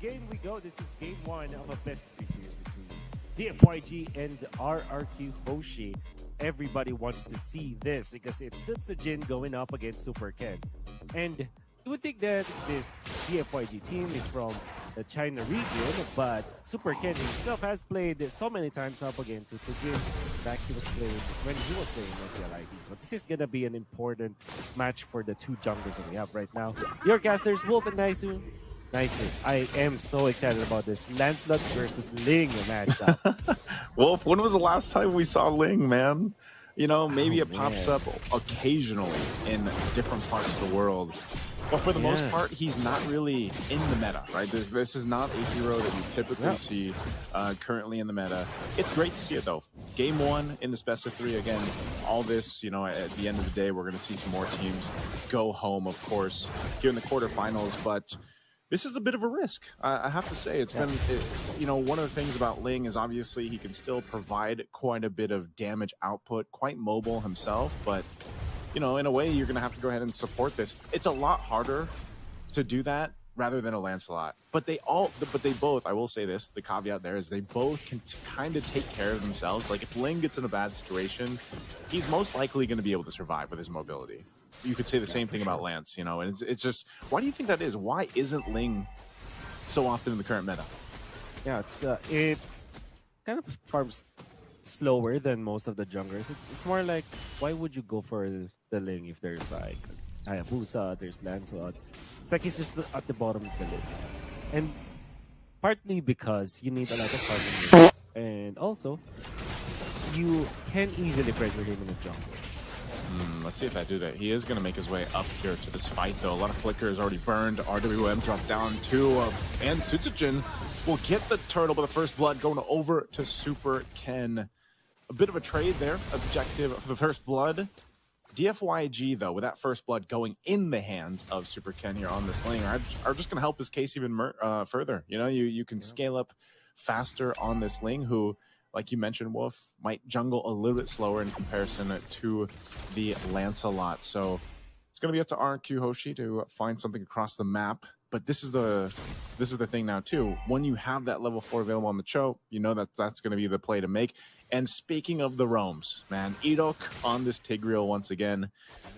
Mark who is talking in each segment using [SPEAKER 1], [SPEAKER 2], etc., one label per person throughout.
[SPEAKER 1] game we go. This is game one of a best three series between DFYG and RRQ Hoshi. Everybody wants to see this because it's Setsujin going up against Super Ken. And you would think that this DFYG team is from the China region, but Super Ken himself has played so many times up against Setsujin. Back he was playing when he was playing at the LID. So this is gonna be an important match for the two junglers that we have right now. Your casters, Wolf and Naisu. Nicely. I am so excited about this Lancelot versus Ling matchup.
[SPEAKER 2] Wolf, when was the last time we saw Ling, man? You know, maybe it pops up occasionally in different parts of the world. But for the most part, he's not really in the meta, right? This is not a hero that you typically see currently in the meta. It's great to see it, though. Game one in this best of three, again, all this, you know, at the end of the day, we're going to see some more teams go home, of course, here in the quarterfinals. But this is a bit of a risk, I have to say. It's been, you know, one of the things about Ling is obviously he can still provide quite a bit of damage output, quite mobile himself, but, you know, in a way, you're going to have to go ahead and support this. It's a lot harder to do that rather than a Lancelot. But they both, I will say this, the caveat there is they both can kind of take care of themselves. Like, if Ling gets in a bad situation, he's most likely going to be able to survive with his mobility. You could say the same thing about Lance, you know, and it's just, why do you think that is? Why isn't Ling so often in the current meta?
[SPEAKER 1] Yeah, it kind of farms slower than most of the junglers. It's more like, why would you go for the Ling if there's like Hayabusa, there's Lancelot? It's like he's just at the bottom of the list. And partly because you need a lot of farming, and also you can easily pressure him in the jungle.
[SPEAKER 2] Let's see if I do that. He is going to make his way up here to this fight, though. A lot of flicker is already burned. RWM dropped down too. And Setsujin will get the turtle, but the first blood going over to Super Ken. A bit of a trade there. Objective for the first blood. DFYG, though, with that first blood going in the hands of Super Ken here on this lane, are just going to help his case even further. You know, you can scale up faster on this Ling, who, like you mentioned, Wolf, might jungle a little bit slower in comparison to the Lancelot. So it's going to be up to RRQ Hoshi to find something across the map. But this is the thing now, too. When you have that level 4 available on the Cho, you know that's going to be the play to make. And speaking of the roams, man, Edok on this Tigreal once again.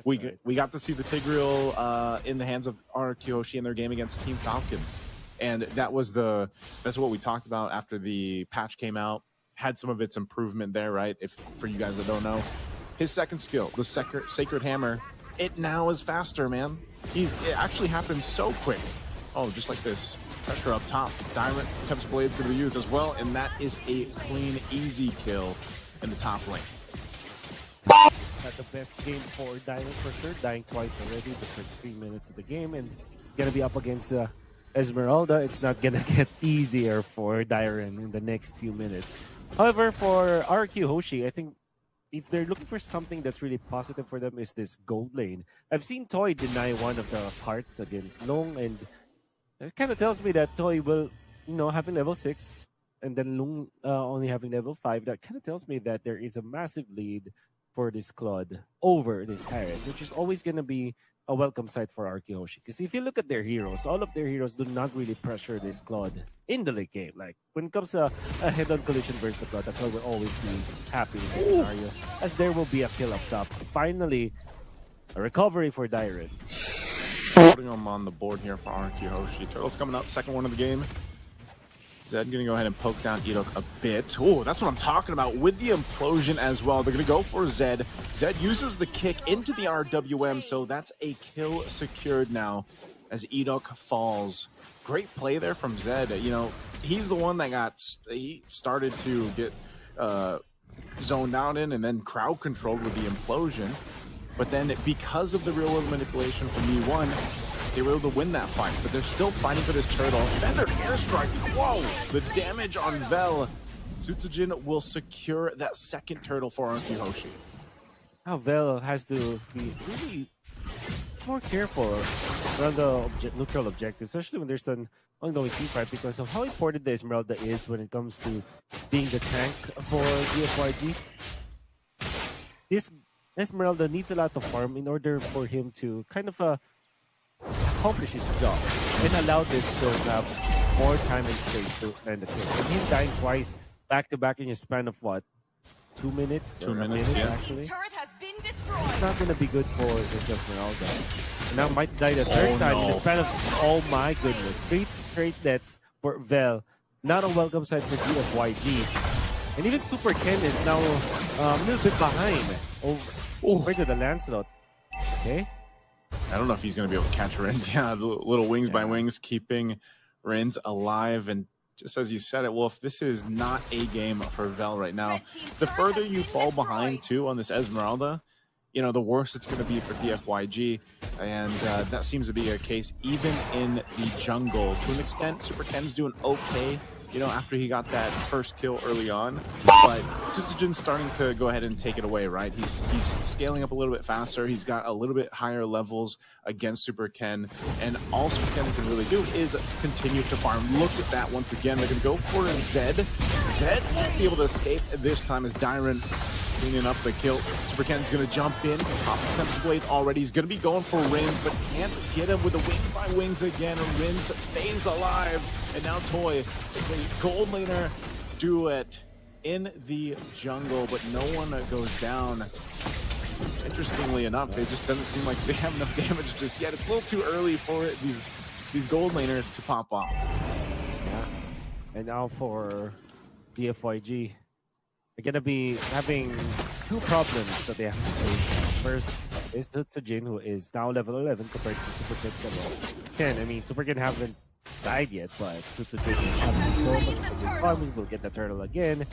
[SPEAKER 2] We got to see the Tigreal in the hands of RRQ Hoshi in their game against Team Falcons. And that's what we talked about after the patch came out. Had some of its improvement there, right? If for you guys that don't know, his second skill, the Sacred Hammer, it now is faster, man. It actually happens so quick. Oh, just like this. Pressure up top. Diamond Tempest Blade's going to be used as well, and that is a clean, easy kill in the top lane.
[SPEAKER 1] Had the best game for Diamond for sure. Dying twice already the first 3 minutes of the game, and gonna be up against Esmeralda. It's not gonna get easier for Diren in the next few minutes. However, for RRQ Hoshi, I think if they're looking for something that's really positive for them is this gold lane. I've seen Toy deny one of the parts against Long, and it kind of tells me that Toy will, you know, having level 6 and then Long only having level 5. That kind of tells me that there is a massive lead for this Claude over this Harriet, which is always going to be a welcome sight for RRQ Hoshi. Because if you look at their heroes, all of their heroes do not really pressure this Claude in the late game. Like, when it comes to a head-on collision versus the Claude, that's why we'll always be happy in this scenario, as there will be a kill up top. Finally, a recovery for Diren.
[SPEAKER 2] Putting them on the board here for RRQ Hoshi. Turtle's coming up, second one of the game. Zed going to go ahead and poke down Edok a bit. Oh, that's what I'm talking about with the implosion as well. They're going to go for Zed. Zed uses the kick into the RWM, so that's a kill secured now as Edok falls. Great play there from Zed. You know, he's the one that he started to get zoned out in and then crowd controlled with the implosion. But then because of the real world manipulation from E1, they were able to win that fight, but they're still fighting for this turtle. Feathered airstrike. Whoa! The damage on Vel. Setsujin will secure that second turtle for RRQ Hoshi.
[SPEAKER 1] Now Vel has to be really more careful around the neutral objective, especially when there's an ongoing team fight, because of how important the Esmeralda is when it comes to being the tank for DFYG. This Esmeralda needs a lot of farm in order for him to kind of accomplish his job and allow this to have more time and space to end the kill. And him dying twice back to back in a span of what? 2 minutes?
[SPEAKER 2] 2 minutes, yeah.
[SPEAKER 1] Actually.
[SPEAKER 3] Turret has been destroyed.
[SPEAKER 1] It's not going to be good for this Esmeralda. And now might die the third time in the span of, oh my goodness, 3 straight deaths for Vel. Not a welcome sight for DFYG. And even Super Ken is now a little bit behind over to the Lancelot. Okay.
[SPEAKER 2] I don't know if he's going to be able to catch Rins. Yeah, the little wings by wings, keeping Rins alive. And just as you said it, Wolf, this is not a game for Vel right now. The further you fall behind, too, on this Esmeralda, you know, the worse it's going to be for DFYG. And that seems to be a case even in the jungle. To an extent, Super Ken's doing okay, you know, after he got that first kill early on. But Susujin's starting to go ahead and take it away, right? He's scaling up a little bit faster. He's got a little bit higher levels against Super Ken. And all Super Ken can really do is continue to farm. Look at that once again. They're going to go for Zed. Zed won't be able to escape this time as Dyron cleaning up the kill. Super Ken's going to jump in. Pop the blades already. He's going to be going for Rins, but can't get him with the wings by wings again. Rins stays alive. And now Toy, it's a gold laner duet in the jungle, but no one goes down. Interestingly enough, they just doesn't seem like they have enough damage just yet. It's a little too early for these gold laners to pop off.
[SPEAKER 1] Yeah. And now for DFYG, they're going to be having 2 problems that they have to face. First is Tsujin, who is now level 11 compared to Super Ken's level 10. I mean, Super Ken haven't died yet, but Tsujin is having so much problems. We'll get the turtle again.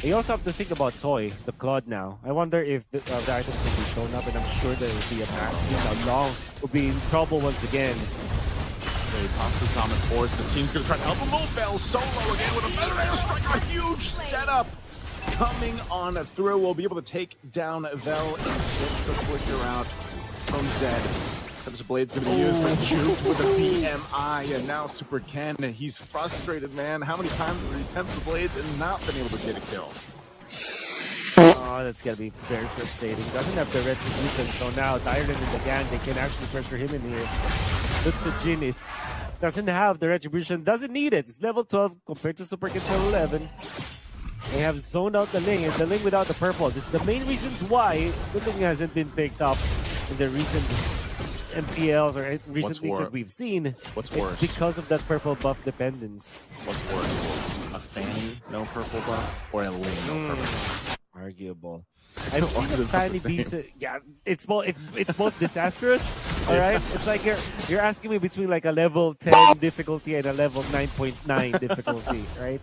[SPEAKER 1] They also have to think about Toy, the Claude now. I wonder if the items will be shown up, and I'm sure there will be a mass. How long will be in trouble once again.
[SPEAKER 2] He pops his summon forwards. The team's going to try to help him. Vel solo again with a feather airstrike. A huge setup coming on through. We'll be able to take down Vel and gets the flicker out from Zed. Tempest Blade's going to be used, but juked with a BMI, and now Super Ken, he's frustrated, man. How many times have he attempted Blades and not been able to get a kill?
[SPEAKER 1] Oh, that's going to be very frustrating. Doesn't have the retribution, so now Dyron and the gang, they can actually pressure him in here. Tsujin doesn't have the retribution, doesn't need it. It's level 12 compared to Super Ken's level 11. They have zoned out the Ling, and the Ling without the purple. This is the main reasons why the Ling hasn't been picked up in the recent MPLs or recent leagues that we've seen.
[SPEAKER 2] What's worse?
[SPEAKER 1] It's because of that purple buff dependence.
[SPEAKER 2] What's worse? A Fanny, no purple buff, or a Ling, no purple buff?
[SPEAKER 1] Arguable. I've seen a Fanny be... Yeah, it's both disastrous, alright? It's like you're asking me between like a level 10 difficulty and a level 9.9 difficulty, right?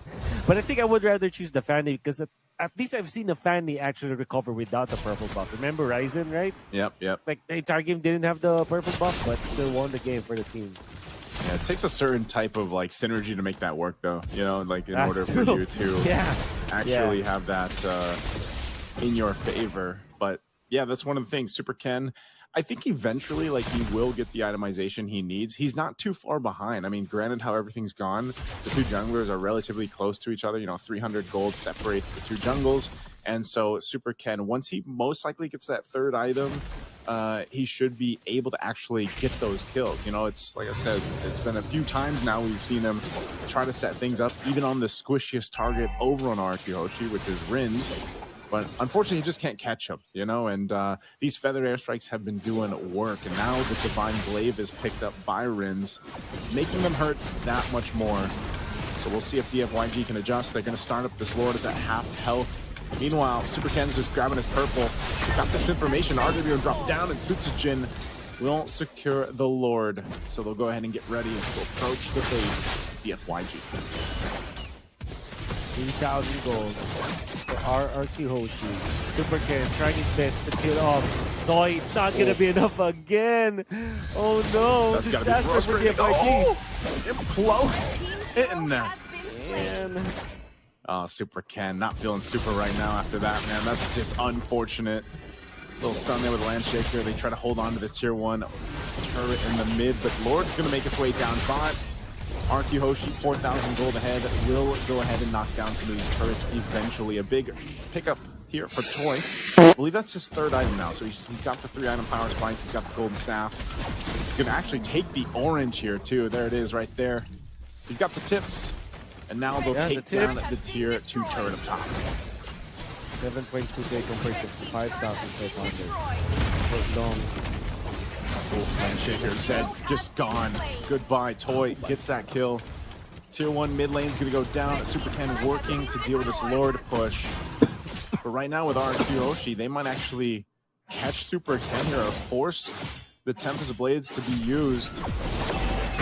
[SPEAKER 1] But I think I would rather choose the Fanny because at least I've seen a Fanny actually recover without the purple buff. Remember Ryzen, right?
[SPEAKER 2] Yep.
[SPEAKER 1] Like the entire game didn't have the purple buff, but still won the game for the team.
[SPEAKER 2] Yeah, it takes a certain type of like synergy to make that work, though. You know, like in order for you to actually have that in your favor. But yeah, that's one of the things. Super Ken, I think eventually, like, he will get the itemization he needs. He's not too far behind. I mean, granted how everything's gone, the 2 junglers are relatively close to each other. You know, 300 gold separates the 2 jungles. And so Super Ken, once he most likely gets that 3rd item, he should be able to actually get those kills. You know, it's like I said, it's been a few times now we've seen him try to set things up, even on the squishiest target over on RRQ Hoshi, which is Rins. But unfortunately, he just can't catch him, you know, and these feather airstrikes have been doing work. And now the Divine Glaive is picked up by Rins, making them hurt that much more. So we'll see if DFYG can adjust. They're going to start up this Lord. It's at half health. Meanwhile, Super Ken's just grabbing his purple. Got this information. RW will drop down, and Tsujin will secure the Lord. So they'll go ahead and get ready to approach the base. DFYG.
[SPEAKER 1] 3,000 gold for RRQ Hoshi. Super Ken trying his best to kill off Toy. It's not going to be enough again. Oh no.
[SPEAKER 2] That's got to be frustrating. Oh, implode. Man. Oh, Super Ken not feeling super right now after that, man. That's just unfortunate. Little stun there with Landshaker. They try to hold on to the tier 1 turret in the mid, but Lord's going to make its way down bot. RRQ Hoshi, 4,000 gold ahead, will go ahead and knock down some of these turrets eventually. A big pickup here for Toy. I believe that's his 3rd item now. So he's got the 3-item power spike. He's got the golden staff. He's going to actually take the orange here, too. There it is right there. He's got the tips, and now they'll take down the tier 2 turret up top.
[SPEAKER 1] 7.2k compared to 5,500. For long.
[SPEAKER 2] Shaker Zed just gone. Goodbye. Toy gets that kill. Tier 1 mid lane is going to go down. Super Ken working to deal with this Lord push. But right now with RRQ Hoshi, they might actually catch Super Ken here or force the Tempest Blades to be used.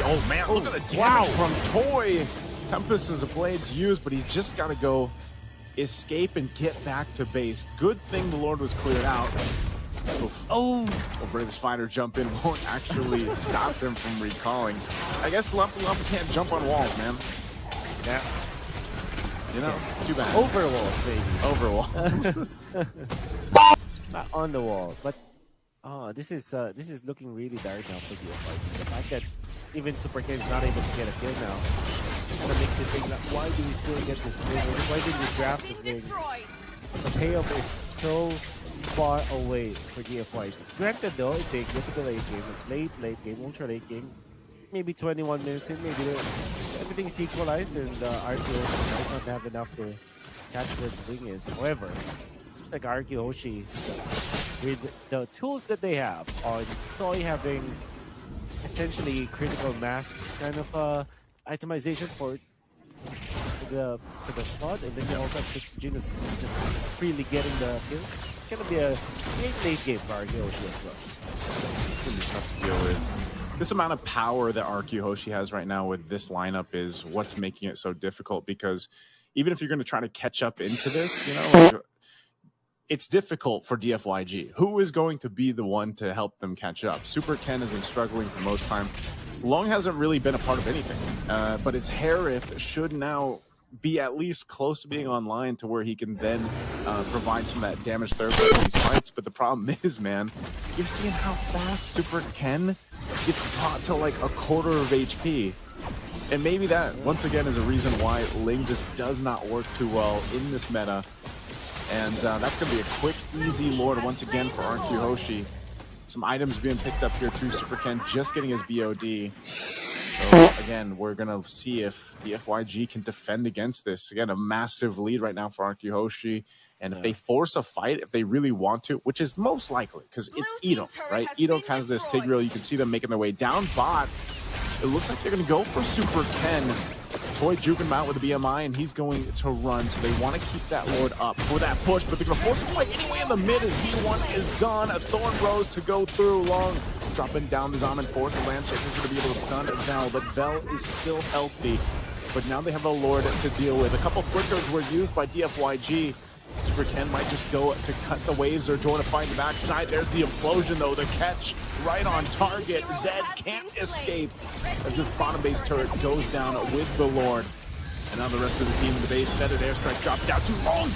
[SPEAKER 2] Oh man, look at the damage from Toy. Tempest Blades used, but he's just got to go escape and get back to base. Good thing the Lord was cleared out. Oof. Oh, Bravest Fighter jump in won't actually stop them from recalling. I guess Lumpy can't jump on walls, man.
[SPEAKER 1] Yeah.
[SPEAKER 2] You know, it's too bad.
[SPEAKER 1] Over walls, baby.
[SPEAKER 2] Over walls.
[SPEAKER 1] Not on the wall, but this is looking really dark now for DFYG. The fact that even Super Ken is not able to get a kill now kind of makes you think, like, why do we still get this lane? Why did we draft this lane? The payoff is so far away for DFYG. Granted though, they get to the late game, ultra late game, maybe 21 minutes in, maybe everything's equalized and RRQ might not have enough to catch where the wing is. However, it seems like RRQ Hoshi, with the tools that they have on Toy having essentially critical mass kind of itemization for the flood, and then you also have 6 Genos just freely getting the kills. It's gonna be a great late game for RRQ Hoshi as well.
[SPEAKER 2] It's gonna be tough to deal with. This amount of power that RRQ Hoshi has right now with this lineup is what's making it so difficult, because even if you're going to try to catch up into this, you know, like, it's difficult for DFYG. Who is going to be the one to help them catch up? Super Ken has been struggling for the most time. Long hasn't really been a part of anything, but his Harith should now be at least close to being online to where he can then provide some of that damage therapy in these fights. But the problem is, man, you've seen how fast Super Ken gets brought to like a quarter of HP. And maybe that, once again, is a reason why Ling just does not work too well in this meta. And that's going to be a quick, easy Lord once again for RRQ Hoshi. Some items being picked up here too. Super Ken just getting his BOD. So again, we're going to see if the DFYG can defend against this. Again, a massive lead right now for RRQ Hoshi. And if they force a fight, if they really want to, which is most likely, because it's Edo, right? Edo has this Tigreal. You can see them making their way down bot. It looks like they're going to go for Super Ken. Toy juking him out with the BMI, and he's going to run. So they want to keep that Lord up for that push, but they're going to force a fight anyway in the mid as V1 is gone. A Thorn Rose to go through. Long dropping down the Zaman Force. A Land Shaker is going to be able to stun Vel, but Vel is still healthy. But now they have a Lord to deal with. A couple flickers were used by DFYG. Super Ken might just go to cut the waves or join a fight in the backside. There's the implosion though, the catch right on target. Zed can't escape as this bottom base turret goes down with the Lord. And now the rest of the team in the base, feathered airstrike dropped down too long.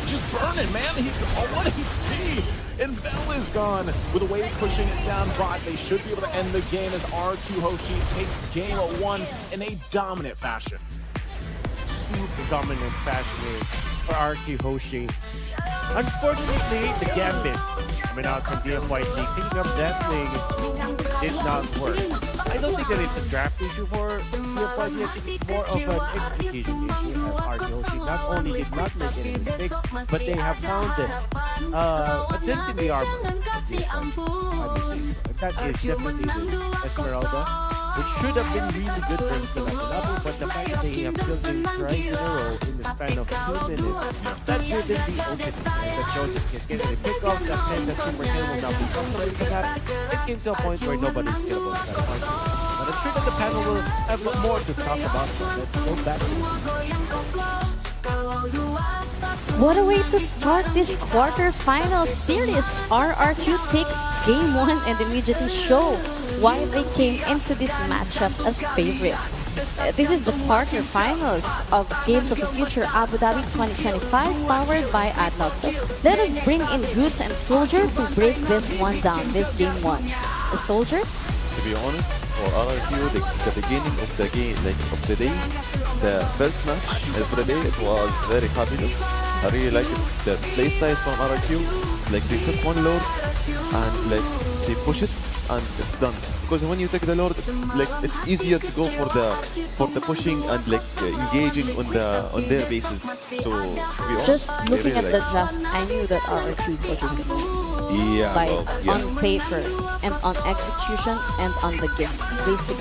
[SPEAKER 2] Just burning, man. He's on 1 HP. And Vel is gone with a wave pushing it down bot. They should be able to end the game as RRQ Hoshi takes game 1 in a dominant fashion.
[SPEAKER 1] Super dominant fashion here for RRQ Hoshi. Unfortunately, the gambit coming out from DFYG, picking up that thing did not work. I don't think that it's a draft issue for DFYG. I think it's more of an execution issue, as RRQ Hoshi not only did not make any mistakes, but they have found a dent in the armor of DFYG. That is definitely the Esmeralda, which should have been really good for the level, but the fact that they have killed him twice in a row in the span of 2 minutes, that couldn't be open. The show just kept getting the pickoffs, and then that Super Ken will not be comfortable for that. It came to a point where nobody's killable inside the party. But I'm sure that the panel will have more to talk about, so let's go back to this.
[SPEAKER 3] What a way to start this quarterfinal series. RRQ takes game 1 and immediately show why they came into this matchup as favorites. This is the quarterfinals of Games of the Future Abu Dhabi 2025 powered by Adlock. So let us bring in Goods and Soldier to break this one down, this game 1. A Soldier?
[SPEAKER 4] To be honest, for RRQ, the beginning of the game, like of the day, the first match of the day, it was very fabulous. I really like it. The playstyle from RRQ, like they took one Lord and like they push it and it's done. Because when you take the Lord, like it's easier to go for the pushing and like engaging on their bases. So to be honest,
[SPEAKER 3] Just
[SPEAKER 4] I
[SPEAKER 3] looking
[SPEAKER 4] really
[SPEAKER 3] at the
[SPEAKER 4] like it.
[SPEAKER 3] draft, I knew that RRQ was just going to
[SPEAKER 4] Yeah,
[SPEAKER 3] like
[SPEAKER 4] well, yeah.
[SPEAKER 3] on paper and on execution and on the game. Basically,